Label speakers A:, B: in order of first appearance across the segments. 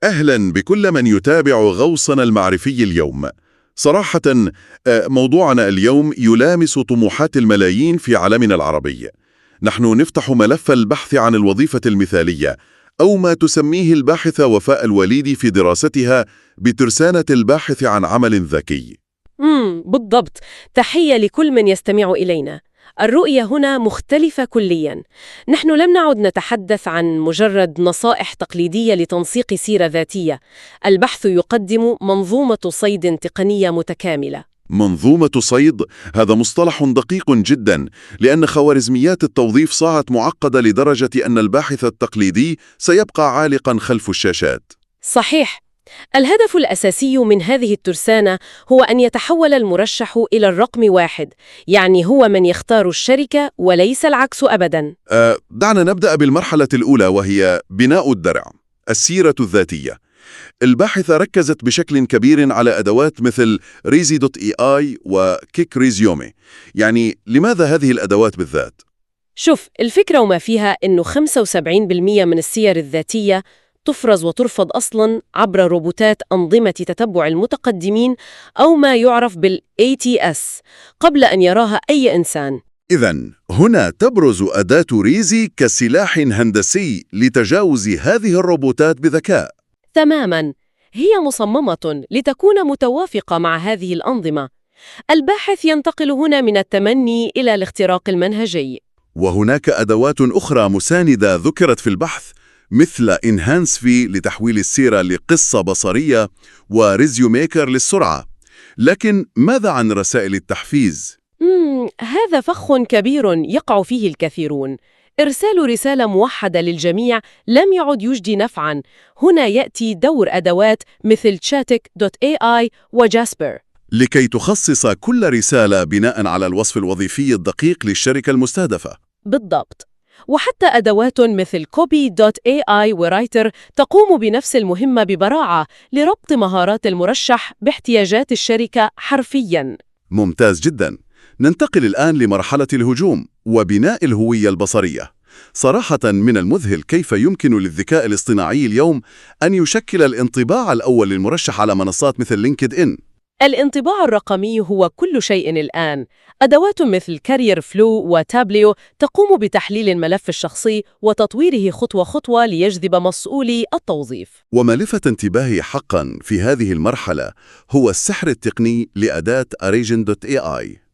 A: أهلا بكل من يتابع غوصنا المعرفي اليوم. صراحة موضوعنا اليوم يلامس طموحات الملايين في عالمنا العربي. نحن نفتح ملف البحث عن الوظيفة المثالية، أو ما تسميه الباحثة وفاء الوليدي في دراستها بترسانة الباحث عن عمل ذكي.
B: بالضبط. تحية لكل من يستمع إلينا. الرؤية هنا مختلفة كلياً. نحن لم نعد نتحدث عن مجرد نصائح تقليدية لتنسيق سيرة ذاتية. البحث يقدم منظومة صيد تقنية متكاملة.
A: منظومة صيد، هذا مصطلح دقيق جدا، لأن خوارزميات التوظيف صارت معقدة لدرجة أن الباحث التقليدي سيبقى عالقا خلف الشاشات.
B: صحيح. الهدف الأساسي من هذه الترسانة هو أن يتحول المرشح إلى الرقم واحد، يعني هو من يختار الشركة وليس العكس أبداً.
A: دعنا نبدأ بالمرحلة الأولى، وهي بناء الدرع، السيرة الذاتية. الباحثة ركزت بشكل كبير على أدوات مثل Rezi.ai وكيك ريزيومي. يعني لماذا هذه الأدوات بالذات؟
B: شوف، الفكرة وما فيها إنه 75% من السير الذاتية تفرز وترفض أصلاً عبر روبوتات أنظمة تتبع المتقدمين، أو ما يعرف ATS، قبل أن يراها أي إنسان.
A: إذن هنا تبرز أداة ريزي كسلاح هندسي لتجاوز هذه الروبوتات بذكاء.
B: تماماً، هي مصممة لتكون متوافقة مع هذه الأنظمة. الباحث ينتقل هنا من التمني إلى الاختراق المنهجي.
A: وهناك أدوات أخرى مساندة ذكرت في البحث، مثل Enhance لتحويل السيرة لقصة بصرية، وريزيوميكر للسرعة. لكن ماذا عن رسائل التحفيز؟
B: هذا فخ كبير يقع فيه الكثيرون. إرسال رسالة موحدة للجميع لم يعد يجدي نفعاً. هنا يأتي دور أدوات مثل Chattic.ai وجاسبر
A: لكي تخصص كل رسالة بناء على الوصف الوظيفي الدقيق للشركة المستهدفة.
B: بالضبط. وحتى أدوات مثل Copy.ai ورايتر تقوم بنفس المهمة ببراعة لربط مهارات المرشح باحتياجات الشركة حرفياً.
A: ممتاز جداً. ننتقل الآن لمرحلة الهجوم وبناء الهوية البصرية. صراحة من المذهل كيف يمكن للذكاء الاصطناعي اليوم أن يشكل الانطباع الأول للمرشح على منصات مثل لينكد إن.
B: الانطباع الرقمي هو كل شيء الآن. أدوات مثل كارير فلو وتابليو تقوم بتحليل الملف الشخصي وتطويره خطوة خطوة ليجذب مسؤولي التوظيف.
A: وما لفت انتباهي حقا في هذه المرحلة هو السحر التقني لأداة Aragen.ai.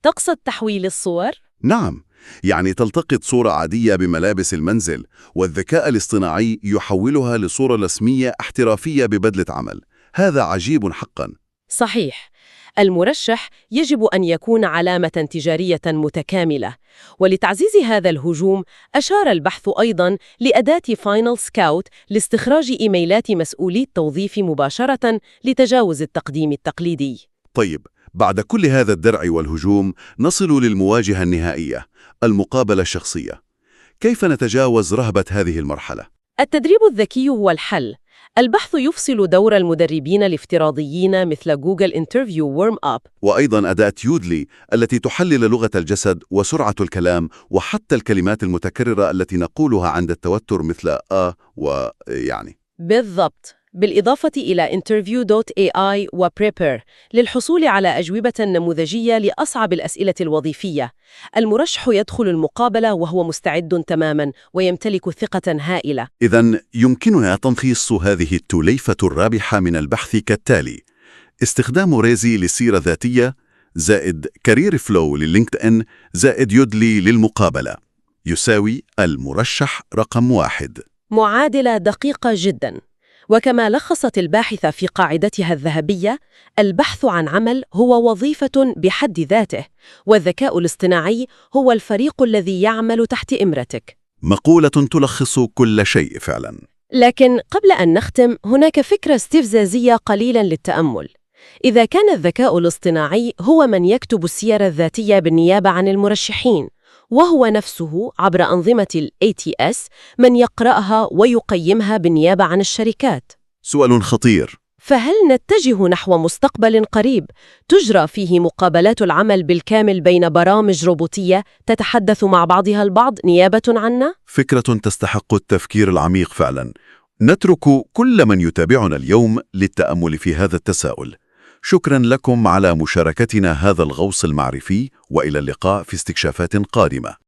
B: تقصد تحويل الصور؟
A: نعم، يعني تلتقط صورة عادية بملابس المنزل، والذكاء الاصطناعي يحولها لصورة رسمية احترافية ببدلة عمل. هذا عجيب حقا.
B: صحيح. المرشح يجب أن يكون علامة تجارية متكاملة. ولتعزيز هذا الهجوم، أشار البحث أيضاً لأداة فاينل سكاوت لاستخراج إيميلات مسؤولي التوظيف مباشرة لتجاوز التقديم التقليدي.
A: طيب، بعد كل هذا الدرع والهجوم نصل للمواجهة النهائية، المقابلة الشخصية. كيف نتجاوز رهبة هذه المرحلة؟
B: التدريب الذكي هو الحل. البحث يفصل دور المدربين الافتراضيين مثل جوجل انترفيو وورم أب،
A: وأيضاً أداة يودلي التي تحلل لغة الجسد وسرعة الكلام وحتى الكلمات المتكررة التي نقولها عند التوتر، مثل ويعني.
B: بالضبط. بالإضافة إلى Interview.ai وPrepper للحصول على أجوبة نموذجية لأصعب الأسئلة الوظيفية. المرشح يدخل المقابلة وهو مستعد تماماً ويمتلك ثقة هائلة.
A: إذن يمكننا تلخيص هذه التوليفة الرابحة من البحث كالتالي: استخدام ريزي للسيرة الذاتية، زائد كارير فلو لللينكد إن، زائد يودلي للمقابلة، يساوي المرشح رقم 1.
B: معادلة دقيقة جداً. وكما لخصت الباحثة في قاعدتها الذهبية، البحث عن عمل هو وظيفة بحد ذاته، والذكاء الاصطناعي هو الفريق الذي يعمل تحت إمرتك.
A: مقولة تلخص كل شيء فعلا.
B: لكن قبل أن نختم، هناك فكرة استفزازية قليلا للتأمل. إذا كان الذكاء الاصطناعي هو من يكتب السيرة الذاتية بالنيابة عن المرشحين، وهو نفسه عبر أنظمة ATS من يقرأها ويقيمها بالنيابة عن الشركات،
A: سؤال خطير.
B: فهل نتجه نحو مستقبل قريب تجرى فيه مقابلات العمل بالكامل بين برامج روبوتية تتحدث مع بعضها البعض نيابة عنا؟
A: فكرة تستحق التفكير العميق فعلا. نترك كل من يتابعنا اليوم للتأمل في هذا التساؤل. شكرا لكم على مشاركتنا هذا الغوص المعرفي، وإلى اللقاء في استكشافات قادمة.